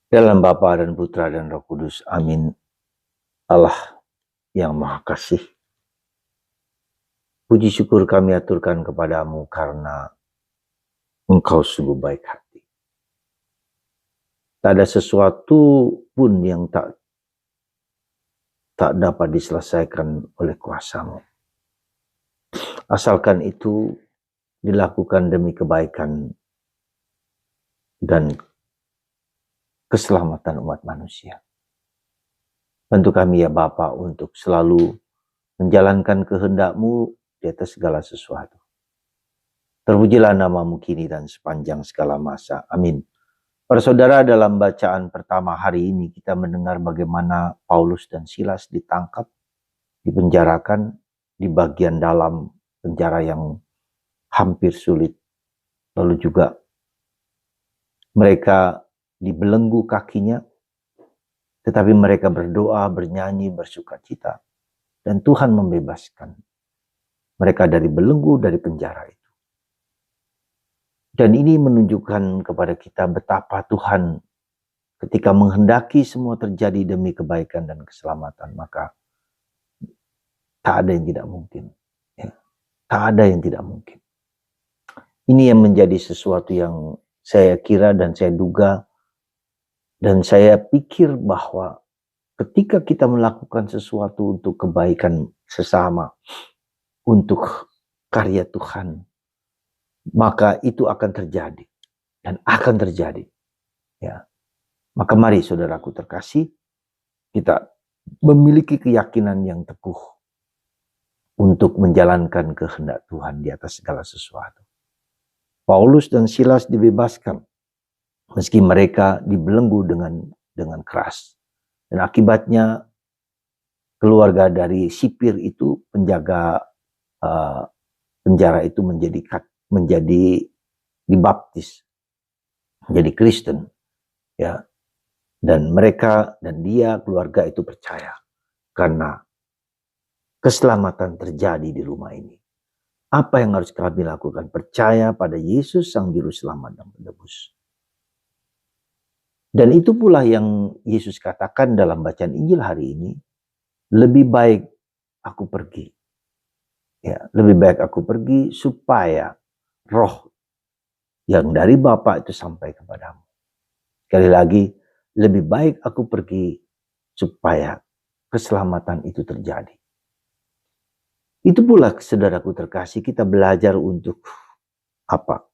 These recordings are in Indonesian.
Dalam Bapa dan Putra dan Roh Kudus. Amin. Allah yang Maha Kasih, puji syukur kami aturkan kepadamu karena Engkau sungguh baik hati. Tak ada sesuatu pun yang tak dapat diselesaikan oleh kuasa-Mu. Asalkan itu dilakukan demi kebaikan dan keselamatan umat manusia. Bantu kami ya Bapa untuk selalu menjalankan kehendak-Mu di atas segala sesuatu. Terpujilah nama-Mu kini dan sepanjang segala masa. Amin. Para saudara, dalam bacaan pertama hari ini kita mendengar bagaimana Paulus dan Silas ditangkap, dipenjarakan di bagian dalam penjara yang hampir sulit. Lalu juga mereka dibelenggu kakinya, tetapi mereka berdoa, bernyanyi, bersukacita. Dan Tuhan membebaskan mereka dari belenggu, dari penjara itu. Dan ini menunjukkan kepada kita betapa Tuhan ketika menghendaki semua terjadi demi kebaikan dan keselamatan, maka tak ada yang tidak mungkin. Ya. Tak ada yang tidak mungkin. Ini yang menjadi sesuatu yang saya kira dan saya duga dan saya pikir bahwa ketika kita melakukan sesuatu untuk kebaikan sesama, untuk karya Tuhan, maka itu akan terjadi dan akan terjadi. Ya. Maka mari saudaraku terkasih, kita memiliki keyakinan yang teguh untuk menjalankan kehendak Tuhan di atas segala sesuatu. Paulus dan Silas dibebaskan meski mereka dibelenggu dengan keras. Dan akibatnya keluarga dari sipir itu, penjaga penjara itu menjadi dibaptis, menjadi Kristen, ya. Dan mereka dan dia keluarga itu percaya karena keselamatan terjadi di rumah ini. Apa yang harus kami lakukan? Percaya pada Yesus Sang Juru Selamat dan Penebus. Dan itu pula yang Yesus katakan dalam bacaan Injil hari ini, lebih baik aku pergi. Ya, lebih baik aku pergi supaya roh yang dari Bapa itu sampai kepadamu. Sekali lagi, lebih baik aku pergi supaya keselamatan itu terjadi. Itu pula saudaraku terkasih, kita belajar untuk apa?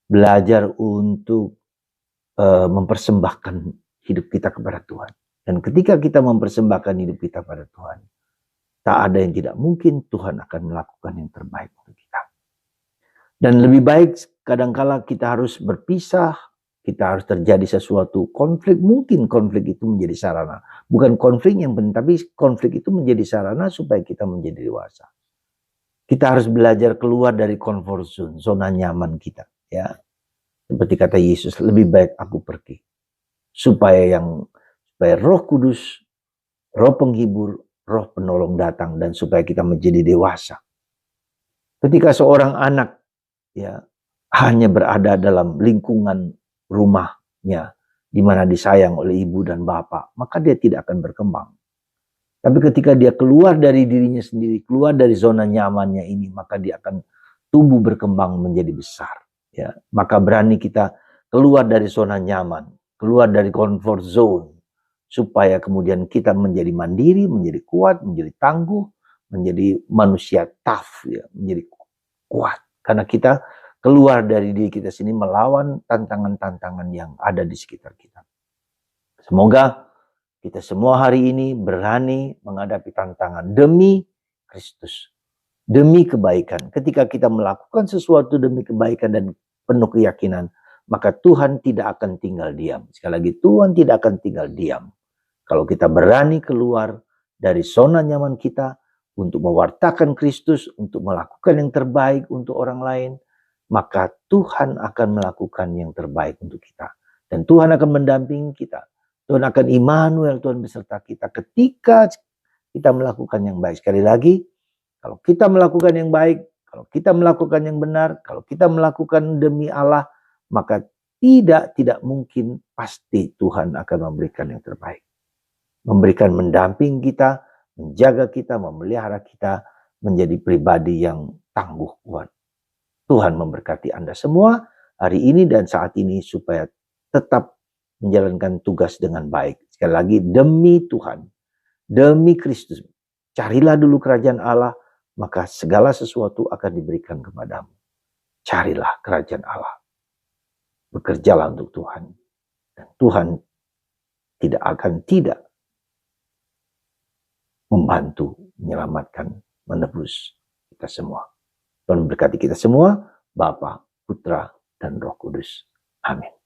Belajar untuk mempersembahkan hidup kita kepada Tuhan. Dan ketika kita mempersembahkan hidup kita pada Tuhan, tak ada yang tidak mungkin, Tuhan akan melakukan yang terbaik untuk kita. Dan lebih baik kadangkala kita harus berpisah, kita harus terjadi sesuatu konflik, mungkin konflik itu menjadi sarana. Bukan konflik yang penting, tapi konflik itu menjadi sarana supaya kita menjadi dewasa. Kita harus belajar keluar dari comfort zone, zona nyaman kita, ya. Seperti kata Yesus, lebih baik aku pergi. Supaya Roh Kudus, Roh Penghibur, Roh Penolong datang dan supaya kita menjadi dewasa. Ketika seorang anak ya hanya berada dalam lingkungan rumahnya di mana disayang oleh ibu dan bapak, maka dia tidak akan berkembang. Tapi ketika dia keluar dari dirinya sendiri, keluar dari zona nyamannya ini, maka dia akan tumbuh berkembang menjadi besar. Ya, maka berani kita keluar dari zona nyaman, keluar dari comfort zone, supaya kemudian kita menjadi mandiri, menjadi kuat, menjadi tangguh, menjadi manusia tough, ya, menjadi kuat. Karena kita keluar dari diri kita sini melawan tantangan-tantangan yang ada di sekitar kita. Semoga kita semua hari ini berani menghadapi tantangan demi Kristus, demi kebaikan. Ketika kita melakukan sesuatu demi kebaikan dan penuh keyakinan, maka Tuhan tidak akan tinggal diam. Sekali lagi, Tuhan tidak akan tinggal diam. Kalau kita berani keluar dari zona nyaman kita untuk mewartakan Kristus, untuk melakukan yang terbaik untuk orang lain, maka Tuhan akan melakukan yang terbaik untuk kita. Dan Tuhan akan mendampingi kita. Tuhan akan Immanuel, Tuhan beserta kita ketika kita melakukan yang baik. Sekali lagi, kalau kita melakukan yang baik, kalau kita melakukan yang benar, kalau kita melakukan demi Allah, maka tidak mungkin pasti Tuhan akan memberikan yang terbaik. Memberikan mendamping kita, menjaga kita, memelihara kita menjadi pribadi yang tangguh kuat. Tuhan memberkati Anda semua hari ini dan saat ini supaya tetap menjalankan tugas dengan baik. Sekali lagi, demi Tuhan, demi Kristus, carilah dulu kerajaan Allah, maka segala sesuatu akan diberikan kepadamu. Carilah kerajaan Allah. Bekerjalah untuk Tuhan. Dan Tuhan tidak membantu, menyelamatkan, menebus kita semua. Tuhan memberkati kita semua, Bapa, Putra, dan Roh Kudus. Amin.